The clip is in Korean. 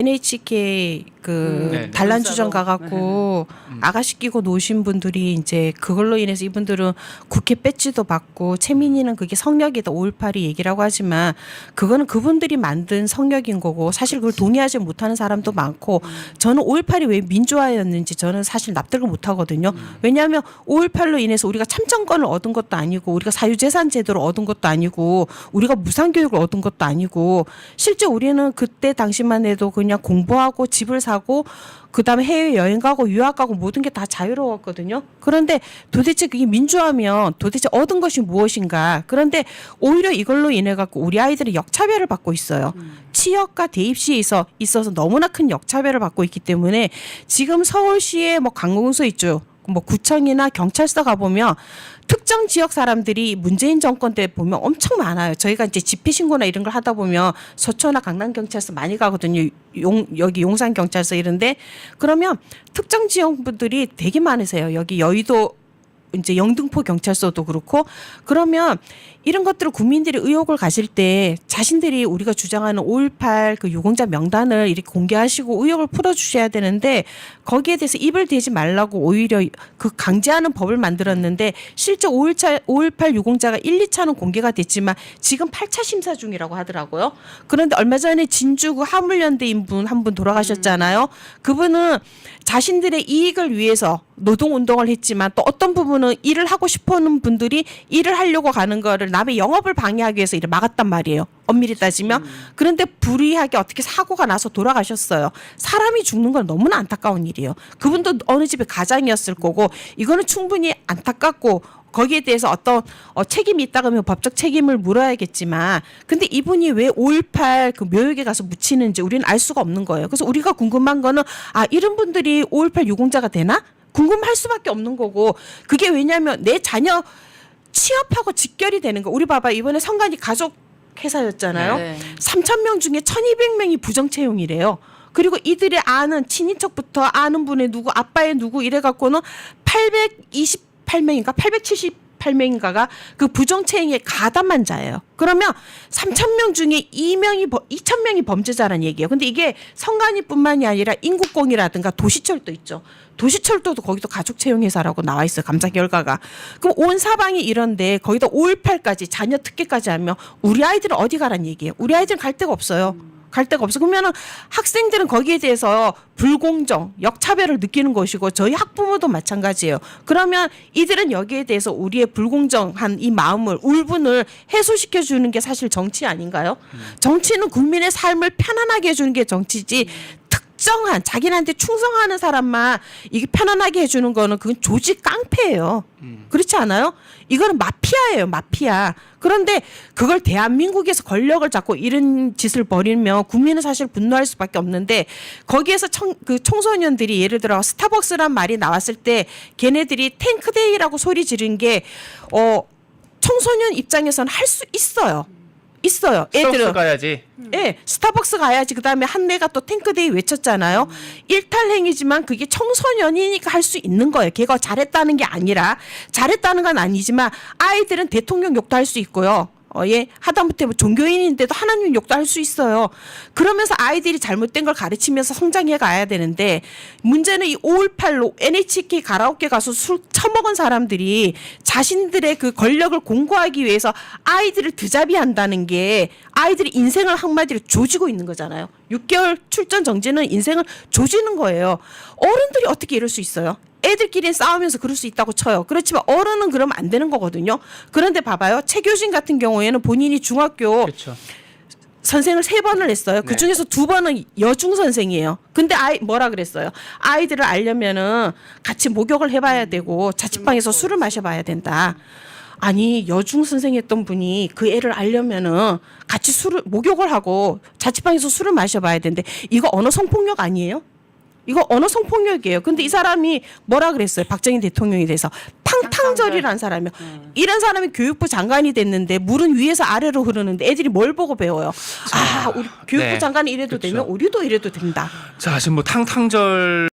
NHK 그 네. 단란주점 가갖고 아가씨 끼고 노신 분들이 이제 그걸로 인해서 이분들은 국회 배지도 받고 최민희는 그게 성역이다 5.18이 얘기라고 하지만 그거는 그분들이 만든 성역인 거고 사실 그걸 동의하지 못하는 사람도 많고 저는 5.18이 왜 민주화였는지 저는 사실 납득을 못하거든요. 왜냐하면 5.18로 인해서 우리가 참정권을 얻은 것도 아니고 우리가 사유재산 제도를 얻은 것도 아니고 우리가 무상교육을 얻은 것도 아니고 실제 우리는 그때 당시만 해도 그냥 공부하고 집을 사고 그다음에 해외 여행 가고 유학 가고 모든 게 다 자유로웠거든요. 그런데 도대체 그게 민주화면 도대체 얻은 것이 무엇인가? 그런데 오히려 이걸로 인해 갖고 우리 아이들은 역차별을 받고 있어요. 취업과 대입시에 있어서 너무나 큰 역차별을 받고 있기 때문에 지금 서울시에 뭐 관공서 있죠. 뭐 구청이나 경찰서 가보면 특정 지역 사람들이 문재인 정권 때 보면 엄청 많아요. 저희가 이제 집회 신고나 이런 걸 하다 보면 서초나 강남 경찰서 많이 가거든요. 여기 용산 경찰서 이런데 그러면 특정 지역 분들이 되게 많으세요. 여기 여의도 이제 영등포 경찰서도 그렇고 그러면 이런 것들을 국민들이 의혹을 가질 때 자신들이 우리가 주장하는 5.18 그 유공자 명단을 이렇게 공개하시고 의혹을 풀어주셔야 되는데 거기에 대해서 입을 대지 말라고 오히려 그 강제하는 법을 만들었는데 실제 5.18 유공자가 1, 2차는 공개가 됐지만 지금 8차 심사 중이라고 하더라고요. 그런데 얼마 전에 진주구 화물연대인 분 한 분 돌아가셨잖아요. 그분은 자신들의 이익을 위해서 노동운동을 했지만 또 어떤 부분은 일을 하고 싶어하는 분들이 일을 하려고 가는 거를 남의 영업을 방해하기 위해서 일을 막았단 말이에요. 엄밀히 따지면. 그런데 불의하게 어떻게 사고가 나서 돌아가셨어요. 사람이 죽는 건 너무나 안타까운 일이에요. 그분도 어느 집의 가장이었을 거고 이거는 충분히 안타깝고 거기에 대해서 어떤 책임이 있다 그러면 법적 책임을 물어야겠지만 근데 이분이 왜 5.18 그 묘역에 가서 묻히는지 우리는 알 수가 없는 거예요. 그래서 우리가 궁금한 거는 이런 분들이 5.18 유공자가 되나? 궁금할 수밖에 없는 거고 그게 왜냐하면 내 자녀 취업하고 직결이 되는 거. 우리 봐봐 이번에 성관이 가족 회사였잖아요. 네. 3,000명 중에 1,200명이 부정 채용이래요. 그리고 이들의 아는 친인척부터 아는 분의 누구 아빠의 누구 이래갖고는 828명인가 878명인가가 그 부정 채용의 가담환자예요. 그러면 3,000명 중에 2,000명이 범죄자라는 얘기예요. 근데 이게 성관이뿐만이 아니라 인국공이라든가 도시철도 있죠. 도시철도도 거기도 가족 채용 회사라고 나와 있어요. 감사 결과가. 그럼 온 사방이 이런데 거기다 5.18까지 자녀 특혜까지 하면 우리 아이들은 어디 가란 얘기예요. 우리 아이들은 갈 데가 없어요. 갈 데가 없어. 그러면은 학생들은 거기에 대해서 불공정, 역차별을 느끼는 것이고 저희 학부모도 마찬가지예요. 그러면 이들은 여기에 대해서 우리의 불공정한 이 마음을 울분을 해소시켜 주는 게 사실 정치 아닌가요? 정치는 국민의 삶을 편안하게 해주는 게 정치지. 특정한 자기한테 충성하는 사람만 이게 편안하게 해주는 거는 그건 조직 깡패예요. 그렇지 않아요? 이거는 마피아예요, 마피아. 그런데 그걸 대한민국에서 권력을 잡고 이런 짓을 벌이면 국민은 사실 분노할 수밖에 없는데 거기에서 그 청소년들이 예를 들어 스타벅스란 말이 나왔을 때 걔네들이 탱크데이라고 소리 지른 게 청소년 입장에서는 할 수 있어요. 있어요. 애들은. 스타벅스 가야지. 네, 스타벅스 가야지. 그다음에 한내가 또 탱크데이 외쳤잖아요. 일탈행위지만 그게 청소년이니까 할 수 있는 거예요. 걔가 잘했다는 게 아니라 잘했다는 건 아니지만 아이들은 대통령 욕도 할 수 있고요. 하다못해 뭐 종교인인데도 하나님 욕도 할 수 있어요. 그러면서 아이들이 잘못된 걸 가르치면서 성장해 가야 되는데 문제는 이 5.18로 NHK 가라오케 가서 술 처먹은 사람들이 자신들의 그 권력을 공고하기 위해서 아이들을 드잡이 한다는 게 아이들이 인생을 한마디로 조지고 있는 거잖아요. 6개월 출전 정지는 인생을 조지는 거예요. 어른들이 어떻게 이럴 수 있어요? 애들끼리 싸우면서 그럴 수 있다고 쳐요. 그렇지만 어른은 그러면 안 되는 거거든요. 그런데 봐봐요. 최 교신 같은 경우에는 본인이 중학교 그렇죠. 선생을 3번을 했어요. 그 중에서 2번은 여중 선생이에요. 근데 뭐라 그랬어요? 아이들을 알려면은 같이 목욕을 해봐야 되고 자취방에서 술을 마셔봐야 된다. 아니 여중 선생 했던 분이 그 애를 알려면은 같이 목욕을 하고 자취방에서 술을 마셔봐야 되는데 이거 언어 성폭력 아니에요? 이거 언어 성폭력이에요. 근데 이 사람이 뭐라 그랬어요? 박정희 대통령에 대해서 탕탕절이라는 사람이요. 이런 사람이 교육부 장관이 됐는데 물은 위에서 아래로 흐르는데 애들이 뭘 보고 배워요? 우리 교육부 네. 장관이 이래도 그렇죠. 되면 우리도 이래도 된다. 자, 지금 뭐 탕탕절